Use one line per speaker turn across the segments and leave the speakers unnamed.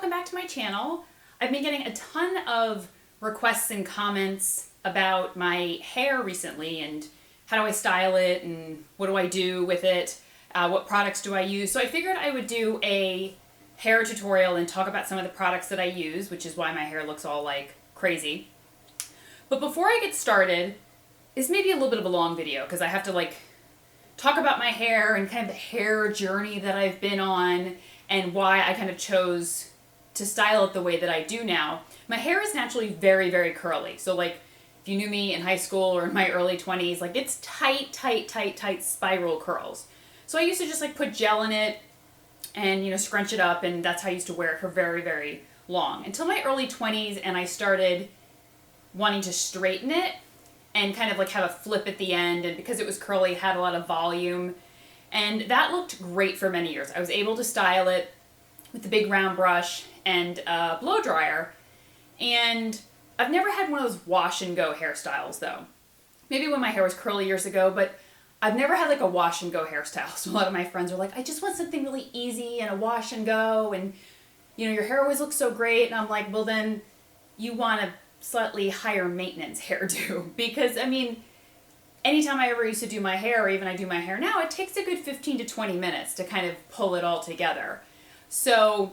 welcome back to my channel. I've been getting a ton of requests and comments about my hair recently and how do I style it and what do I do with it, what products do I use. So I figured I would do a hair tutorial and talk about some of the products that I use, which is why my hair looks all like crazy. But before I get started, this may be a little bit of a long video because I have to talk about my hair and kind of the hair journey that I've been on and why I kind of chose to style it the way that I do now. My hair is naturally very, very curly. So if you knew me in high school or in my early 20s, it's tight spiral curls. So I used to just put gel in it and, scrunch it up, and that's how I used to wear it for very, very long. Until my early 20s, and I started wanting to straighten it and kind of have a flip at the end, and because it was curly, it had a lot of volume. And that looked great for many years. I was able to style it with the big round brush and a blow dryer. And I've never had one of those wash and go hairstyles though. Maybe when my hair was curly years ago, but I've never had a wash and go hairstyle. So a lot of my friends are like, I just want something really easy and a wash and go, and your hair always looks so great. And I'm like, well then you want a slightly higher maintenance hairdo, because anytime I ever used to do my hair, or even I do my hair now, it takes a good 15 to 20 minutes to kind of pull it all together. So,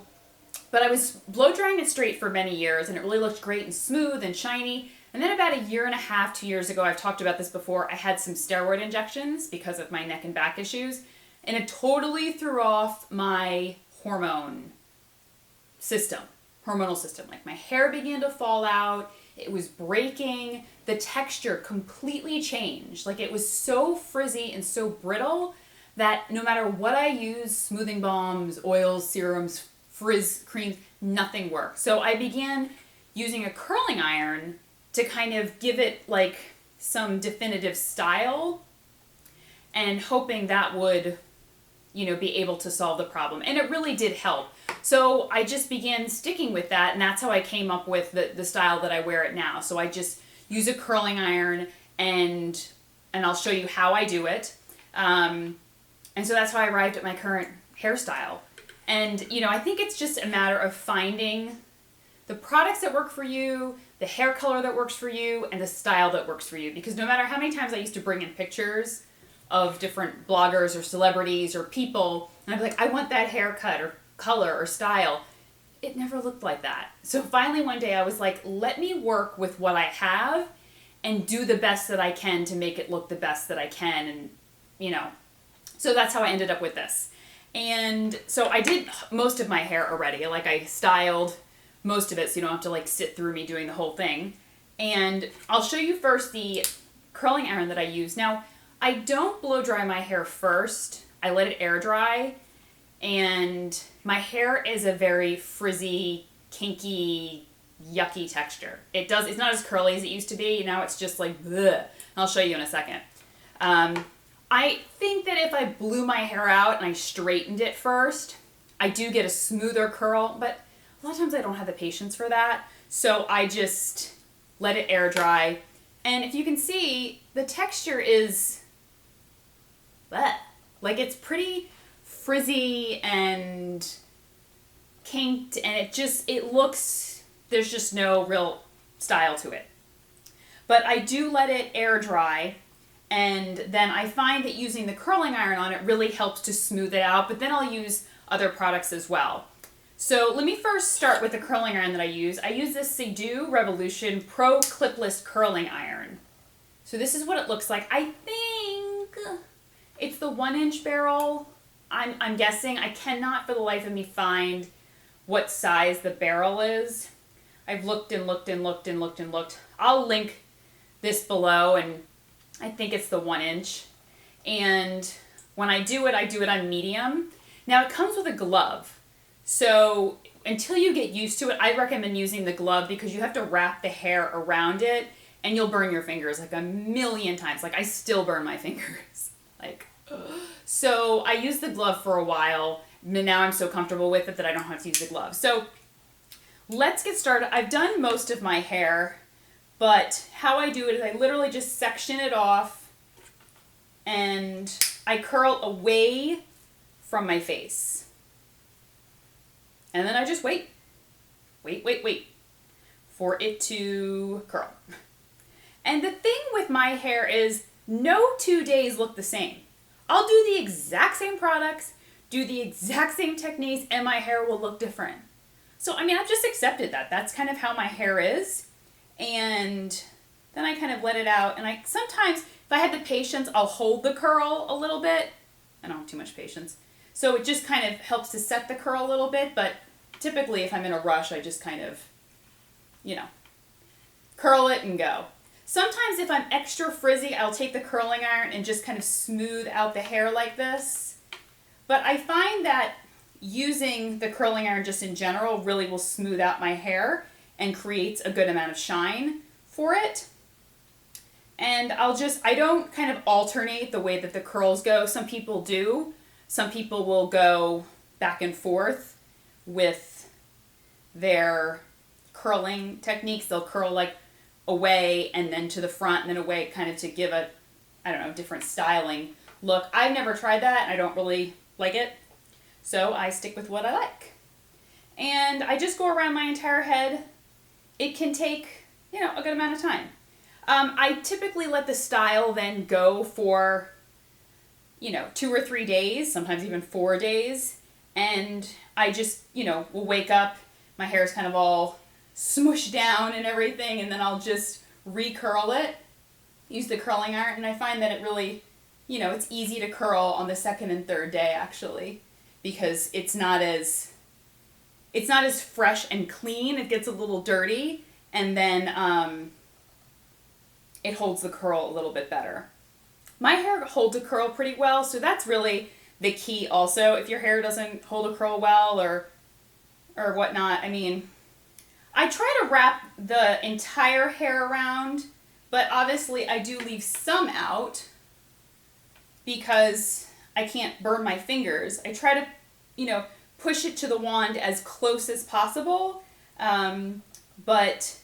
but I was blow drying it straight for many years, and it really looked great and smooth and shiny. And then about a year and a half, 2 years ago, I've talked about this before, I had some steroid injections because of my neck and back issues, and it totally threw off my hormonal system. My hair began to fall out, it was breaking, the texture completely changed. It was so frizzy and so brittle that no matter what I used, smoothing balms, oils, serums, frizz creams, nothing worked. So I began using a curling iron to kind of give it some definitive style, and hoping that would, be able to solve the problem. And it really did help. So I just began sticking with that, and that's how I came up with the style that I wear it now. So I just use a curling iron, and I'll show you how I do it. And so that's how I arrived at my current hairstyle. And, I think it's just a matter of finding the products that work for you, the hair color that works for you, and the style that works for you. Because no matter how many times I used to bring in pictures of different bloggers or celebrities or people, and I'd be like, I want that haircut or color or style, it never looked like that. So finally one day I was like, let me work with what I have and do the best that I can to make it look the best that I can. And, so that's how I ended up with this. And so I did most of my hair already. I styled most of it, so you don't have to sit through me doing the whole thing. And I'll show you first the curling iron that I use. Now, I don't blow dry my hair first. I let it air dry. And my hair is a very frizzy, kinky, yucky texture. It's not as curly as it used to be. Now it's just bleh. I'll show you in a second. I think that if I blew my hair out and I straightened it first, I do get a smoother curl, but a lot of times I don't have the patience for that. So I just let it air dry. And if you can see, the texture is bleh. It's pretty frizzy and kinked, and it looks, there's just no real style to it. But I do let it air dry, and then I find that using the curling iron on it really helps to smooth it out, but then I'll use other products as well. So let me first start with the curling iron that I use. I use this Sedu Revolution Pro Clipless Curling Iron. So this is what it looks like. I think it's the 1-inch barrel. I'm guessing. I cannot for the life of me find what size the barrel is. I've looked and looked and looked and looked and looked. I'll link this below, and I think it's the 1-inch. And when I do it on medium. Now it comes with a glove. So until you get used to it, I recommend using the glove because you have to wrap the hair around it, and you'll burn your fingers a million times. I still burn my fingers. So I used the glove for a while, and now I'm so comfortable with it that I don't have to use the glove. So let's get started. I've done most of my hair, but how I do it is I literally just section it off, and I curl away from my face. And then I just wait. wait, for it to curl. And the thing with my hair is no 2 days look the same. I'll do the exact same products, do the exact same techniques, and my hair will look different. So, I mean, I've just accepted that. That's kind of how my hair is. And then I kind of let it out. And I sometimes, if I had the patience, I'll hold the curl a little bit. I don't have too much patience. So it just kind of helps to set the curl a little bit. But typically, if I'm in a rush, I just kind of, curl it and go. Sometimes if I'm extra frizzy, I'll take the curling iron and just kind of smooth out the hair like this. But I find that using the curling iron just in general really will smooth out my hair and creates a good amount of shine for it. And I don't kind of alternate the way that the curls go. Some people do. Some people will go back and forth with their curling techniques. They'll curl like away and then to the front and then away, kind of to give a, different styling look. I've never tried that and I don't really like it. So I stick with what I like. And I just go around my entire head. It can take, a good amount of time. I typically let the style then go for, 2 or 3 days, sometimes even 4 days. And I just, will wake up, my hair is kind of all smushed down and everything, and then I'll just recurl it, use the curling iron, and I find that it really, it's easy to curl on the second and third day actually, because it's not as fresh and clean. It gets a little dirty, and then it holds the curl a little bit better. My hair holds a curl pretty well, so that's really the key also. If your hair doesn't hold a curl well or whatnot, I try to wrap the entire hair around, but obviously I do leave some out because I can't burn my fingers. I try to, push it to the wand as close as possible, but,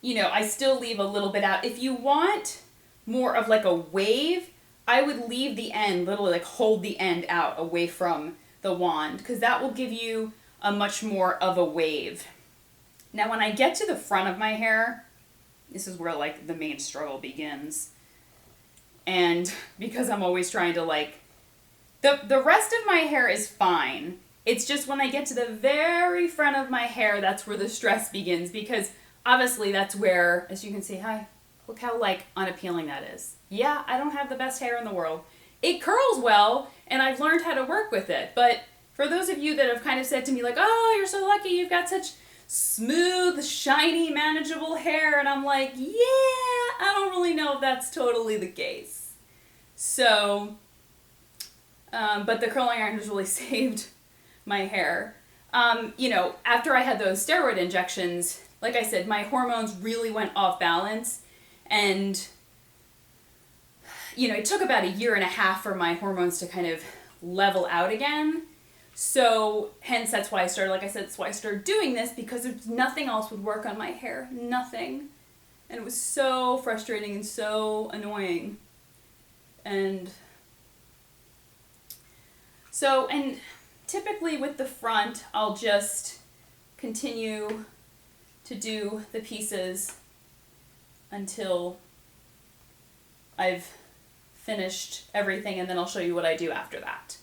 I still leave a little bit out. If you want more of like a wave, I would leave the end, literally like hold the end out away from the wand, because that will give you a much more of a wave. Now, when I get to the front of my hair, this is where like the main struggle begins. And because I'm always trying to the rest of my hair is fine. It's just when I get to the very front of my hair, that's where the stress begins, because obviously that's where, as you can see, look how unappealing that is. Yeah, I don't have the best hair in the world. It curls well, and I've learned how to work with it. But for those of you that have kind of said to me oh, you're so lucky, you've got such smooth, shiny, manageable hair, and I'm like, yeah, I don't really know if that's totally the case. So, but the curling iron has really saved my hair. After I had those steroid injections, like I said, my hormones really went off balance, and it took about 1.5 years for my hormones to kind of level out again. So, hence, that's why I started doing this, because there's nothing else would work on my hair. Nothing. And it was so frustrating and so annoying. And so, and typically with the front, I'll just continue to do the pieces until I've finished everything, and then I'll show you what I do after that.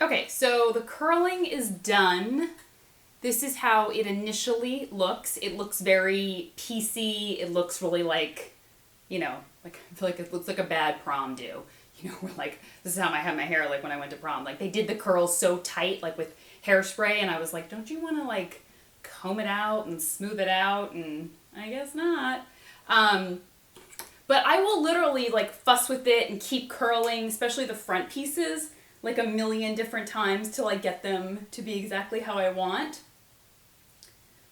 Okay, so the curling is done. This is how it initially looks. It looks very piecey. It looks really I feel like it looks like a bad prom do. This is how I had my hair when I went to prom. They did the curls so tight, with hairspray, and I was like, don't you want to comb it out and smooth it out? And I guess not. But I will literally fuss with it and keep curling, especially the front pieces, 1 million different times till I get them to be exactly how I want.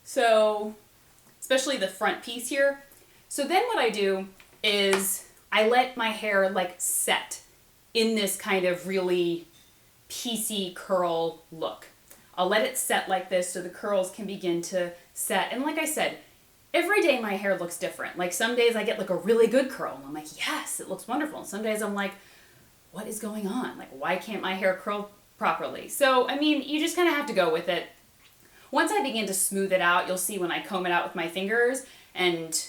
So, especially the front piece here. So then what I do is I let my hair set. in this kind of really piecey curl look. I'll let it set like this so the curls can begin to set. And like I said, every day my hair looks different. Like some days I get like a really good curl and I'm like, yes, it looks wonderful. And some days I'm like, what is going on? Like, why can't my hair curl properly? So, I mean, you just kind of have to go with it. Once I begin to smooth it out, you'll see when I comb it out with my fingers and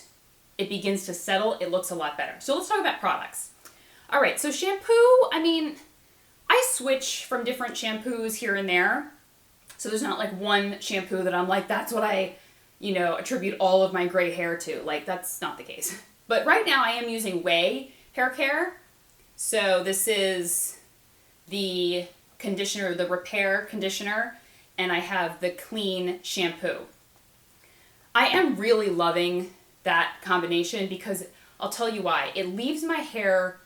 it begins to settle, it looks a lot better. So let's talk about products. All right, so shampoo, I mean, I switch from different shampoos here and there. So there's not like one shampoo that I'm like, that's what I, attribute all of my gray hair to. Like, that's not the case. But right now I am using Way hair care. So this is the conditioner, the repair conditioner, and I have the clean shampoo. I am really loving that combination because I'll tell you why. It leaves my hair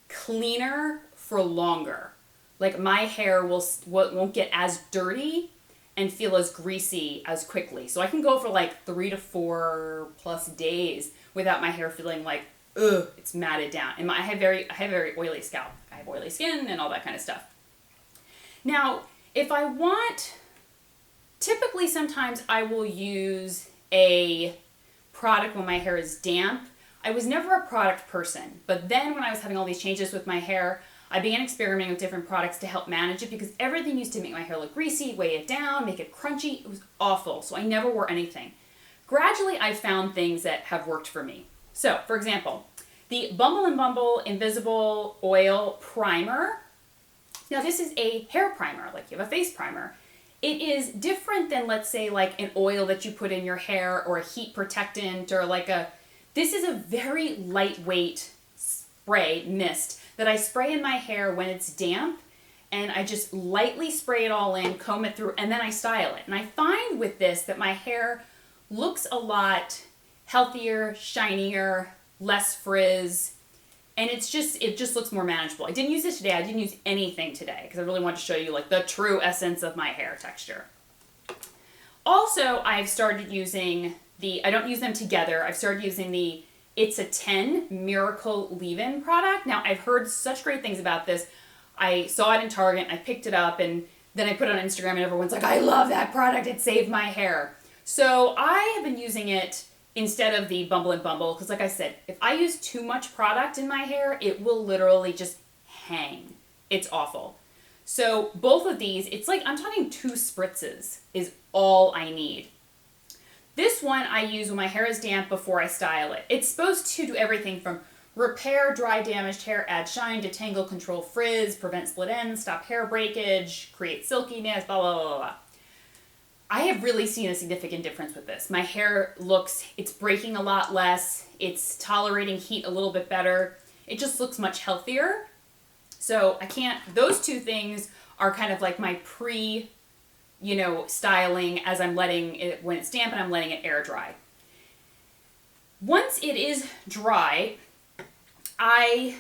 cleaner for longer. Like my hair won't get as dirty and feel as greasy as quickly. So I can go for like 3 to 4 plus days without my hair feeling like, ugh, it's matted down. And I have very oily scalp. I have oily skin and all that kind of stuff. Now, if I want, typically sometimes I will use a product when my hair is damp. I was never a product person, but then when I was having all these changes with my hair, I began experimenting with different products to help manage it because everything used to make my hair look greasy, weigh it down, make it crunchy. It was awful, so I never wore anything. Gradually, I found things that have worked for me. So, for example, the Bumble and Bumble Invisible Oil Primer. Now, this is a hair primer, like you have a face primer. It is different than, let's say, like an oil that you put in your hair or a heat protectant or this is a very lightweight spray mist that I spray in my hair when it's damp, and I just lightly spray it all in, comb it through, and then I style it. And I find with this that my hair looks a lot healthier, shinier, less frizz, and it just looks more manageable. I didn't use it today. I didn't use anything today because I really wanted to show you like the true essence of my hair texture. Also, I've started using I don't use them together. I've started using the It's a 10 Miracle Leave-In product. Now, I've heard such great things about this. I saw it in Target, I picked it up, and then I put it on Instagram, and everyone's like, I love that product, it saved my hair. So I have been using it instead of the Bumble and Bumble, because like I said, if I use too much product in my hair, it will literally just hang. It's awful. So both of these, it's like, I'm talking 2 spritzes is all I need. This one I use when my hair is damp before I style it. It's supposed to do everything from repair dry damaged hair, add shine, detangle, control frizz, prevent split ends, stop hair breakage, create silkiness, blah, blah, blah, blah. I have really seen a significant difference with this. My hair it's breaking a lot less. It's tolerating heat a little bit better. It just looks much healthier. So those 2 things are kind of like my styling as I'm letting it, when it's damp and I'm letting it air dry. Once it is dry, I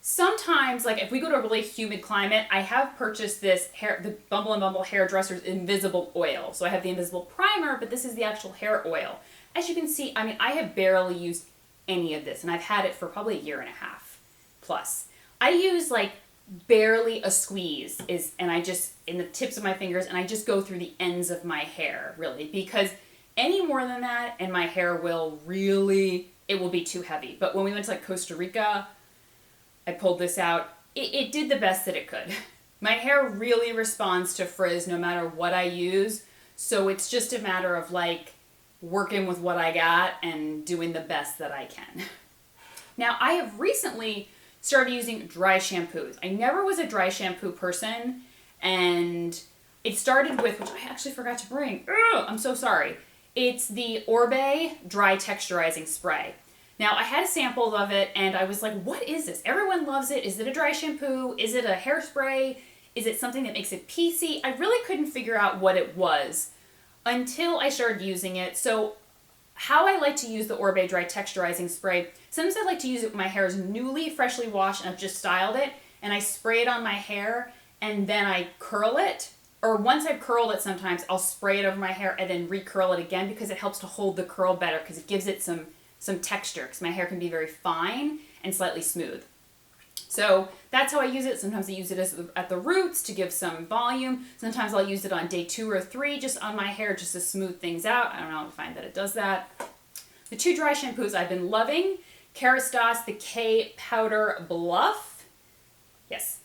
sometimes, like if we go to a really humid climate, I have purchased the Bumble and Bumble Hairdresser's Invisible Oil. So I have the Invisible Primer, but this is the actual hair oil. As you can see, I mean, I have barely used any of this, and I've had it for probably a year and a half plus. I use like barely a squeeze and I just, in the tips of my fingers, and I just go through the ends of my hair, really, because any more than that, and my hair will be too heavy. But when we went to like Costa Rica, I pulled this out. It did the best that it could. My hair really responds to frizz no matter what I use. So it's just a matter of like working with what I got and doing the best that I can. Now, I have recently started using dry shampoos. I never was a dry shampoo person, and it started with, which I actually forgot to bring. Ugh, I'm so sorry. It's the Orbe Dry Texturizing Spray. Now, I had samples of it, and I was like, what is this? Everyone loves it. Is it a dry shampoo? Is it a hairspray? Is it something that makes it piecey? I really couldn't figure out what it was until I started using it. So how I like to use the Orbe Dry Texturizing Spray, sometimes I like to use it when my hair is newly, freshly washed, and I've just styled it, and I spray it on my hair, and then I curl it. Or once I've curled it, sometimes I'll spray it over my hair and then recurl it again because it helps to hold the curl better because it gives it some texture, because my hair can be very fine and slightly smooth. So that's how I use it. Sometimes I use it at the roots to give some volume. Sometimes I'll use it on day 2 or 3 just on my hair just to smooth things out. I don't know, I find that it does that. The 2 dry shampoos I've been loving. Kerastase, the K Powder Bluff. Yes.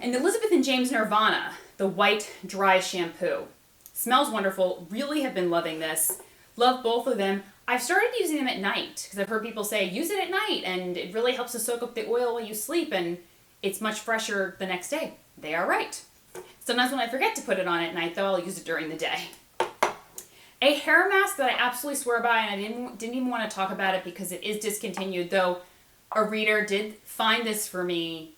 And Elizabeth and James Nirvana, the white dry shampoo. Smells wonderful. Really have been loving this. Love both of them. I've started using them at night because I've heard people say use it at night and it really helps to soak up the oil while you sleep and it's much fresher the next day. They are right. Sometimes when I forget to put it on at night though, I'll use it during the day. A hair mask that I absolutely swear by, and I didn't even want to talk about it because it is discontinued, though a reader did find this for me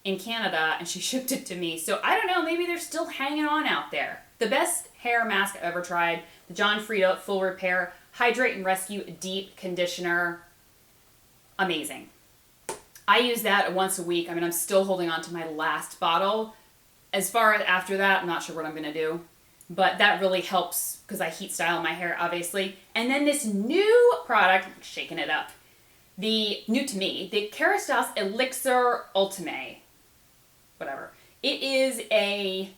in Canada and she shipped it to me. So I don't know, maybe they're still hanging on out there. The best hair mask I've ever tried, the John Frieda Full Repair Hydrate and Rescue Deep Conditioner. Amazing. I use that once a week. I mean, I'm still holding on to my last bottle. As far as after that, I'm not sure what I'm going to do. But that really helps because I heat style my hair, obviously. And then this new product, shaking it up, the new to me, the Kerastase Elixir Ultime. Whatever. It is a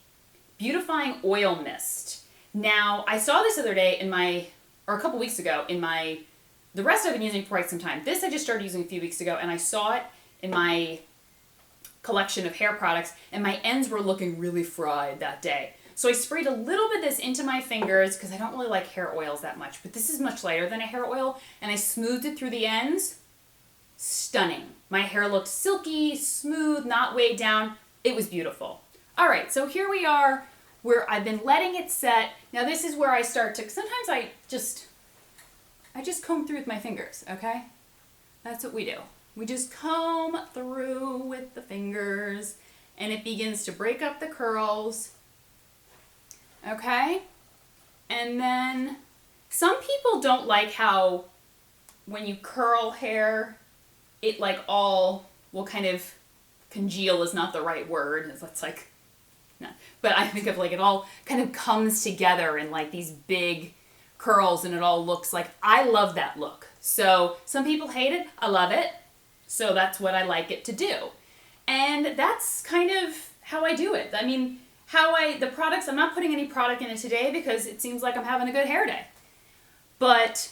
beautifying oil mist. Now, I saw this the other day or a couple weeks ago the rest I've been using for quite some time. This I just started using a few weeks ago and I saw it in my collection of hair products and my ends were looking really fried that day. So I sprayed a little bit of this into my fingers because I don't really like hair oils that much, but this is much lighter than a hair oil and I smoothed it through the ends. Stunning. My hair looked silky, smooth, not weighed down. It was beautiful. All right, so here we are where I've been letting it set. Now this is where I start to, sometimes I just comb through with my fingers, okay? That's what we do. We just comb through with the fingers and it begins to break up the curls, okay? And then some people don't like how when you curl hair, it like all will kind of congeal is not the right word. It's like, no. But I think of like it all kind of comes together in like these big curls and it all looks like, I love that look. So some people hate it, I love it. So that's what I like it to do. And that's kind of how I do it. I mean, the products, I'm not putting any product in it today because it seems like I'm having a good hair day. But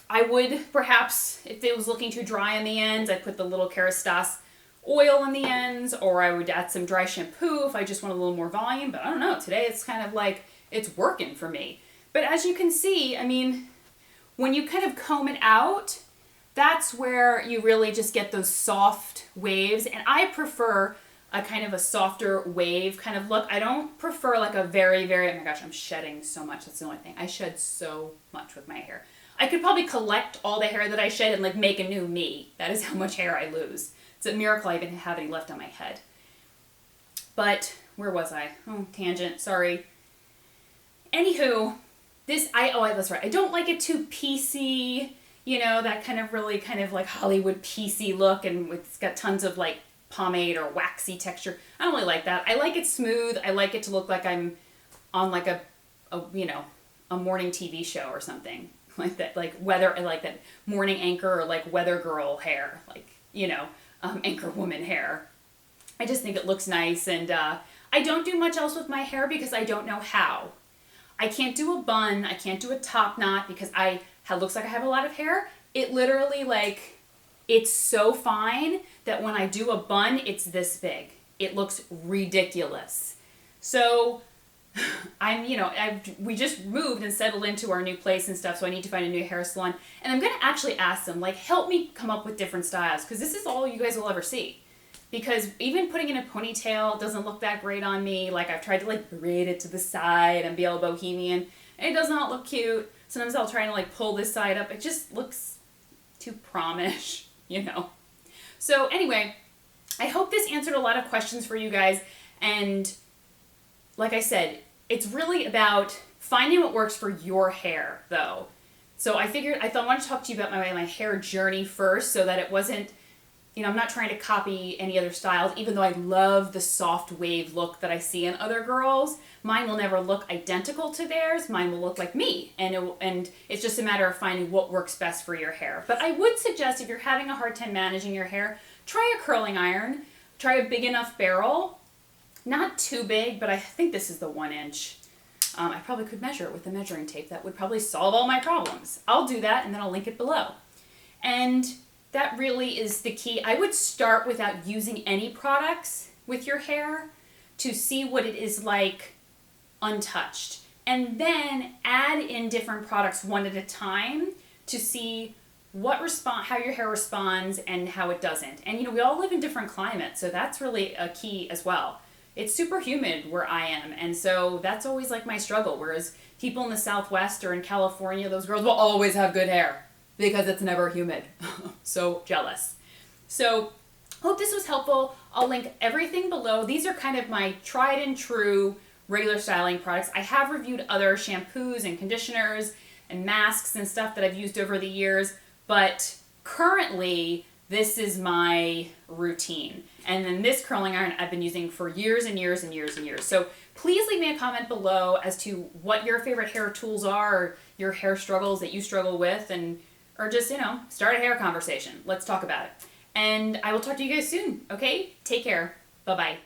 I would perhaps, if it was looking too dry on the ends, I'd put the little Kerastase oil on the ends, or I would add some dry shampoo if I just want a little more volume. But I don't know, today it's kind of like, it's working for me. But as you can see, I mean, when you kind of comb it out, that's where you really just get those soft waves. And I prefer a kind of a softer wave kind of look. I don't prefer like a very, very, oh my gosh, I'm shedding so much. That's the only thing. I shed so much with my hair. I could probably collect all the hair that I shed and like make a new me. That is how much hair I lose. It's a miracle I even have any left on my head. But where was I? Oh, tangent, sorry. Anywho, that's right. I don't like it too PC, you know, that kind of really kind of like Hollywood PC look and it's got tons of like pomade or waxy texture. I don't really like that. I like it smooth. I like it to look like I'm on like a morning TV show or something like that, like like that morning anchor or like weather girl hair, like, you know, anchor woman hair. I just think it looks nice and I don't do much else with my hair because I don't know how. I can't do a bun. I can't do a top knot because it looks like I have a lot of hair. It literally like, it's so fine that when I do a bun, it's this big. It looks ridiculous. So we just moved and settled into our new place and stuff, so I need to find a new hair salon. And I'm going to actually ask them, like, help me come up with different styles, because this is all you guys will ever see. Because even putting in a ponytail doesn't look that great on me. Like, I've tried to, like, braid it to the side and be all bohemian, and it does not look cute. Sometimes I'll try to, like, pull this side up. It just looks too promish, you know. So, anyway, I hope this answered a lot of questions for you guys, and like I said, it's really about finding what works for your hair, though. So I thought I wanted to talk to you about my hair journey first so that it wasn't, you know, I'm not trying to copy any other styles, even though I love the soft wave look that I see in other girls. Mine will never look identical to theirs. Mine will look like me. And it's just a matter of finding what works best for your hair. But I would suggest if you're having a hard time managing your hair, try a curling iron. Try a big enough barrel. Not too big, but I think this is the 1 inch. I probably could measure it with the measuring tape. That would probably solve all my problems. I'll do that and then I'll link it below. And that really is the key. I would start without using any products with your hair to see what it is like untouched. And then add in different products one at a time to see how your hair responds and how it doesn't. And we all live in different climates, so that's really a key as well. It's super humid where I am, and so that's always like my struggle. Whereas people in the Southwest or in California, those girls will always have good hair because it's never humid. So jealous. So hope this was helpful. I'll link everything below. These are kind of my tried and true regular styling products. I have reviewed other shampoos and conditioners and masks and stuff that I've used over the years, but currently this is my routine. And then this curling iron I've been using for years and years and years and years. So please leave me a comment below as to what your favorite hair tools are, or your hair struggles that you struggle with, or just, start a hair conversation. Let's talk about it. And I will talk to you guys soon, okay? Take care. Bye-bye.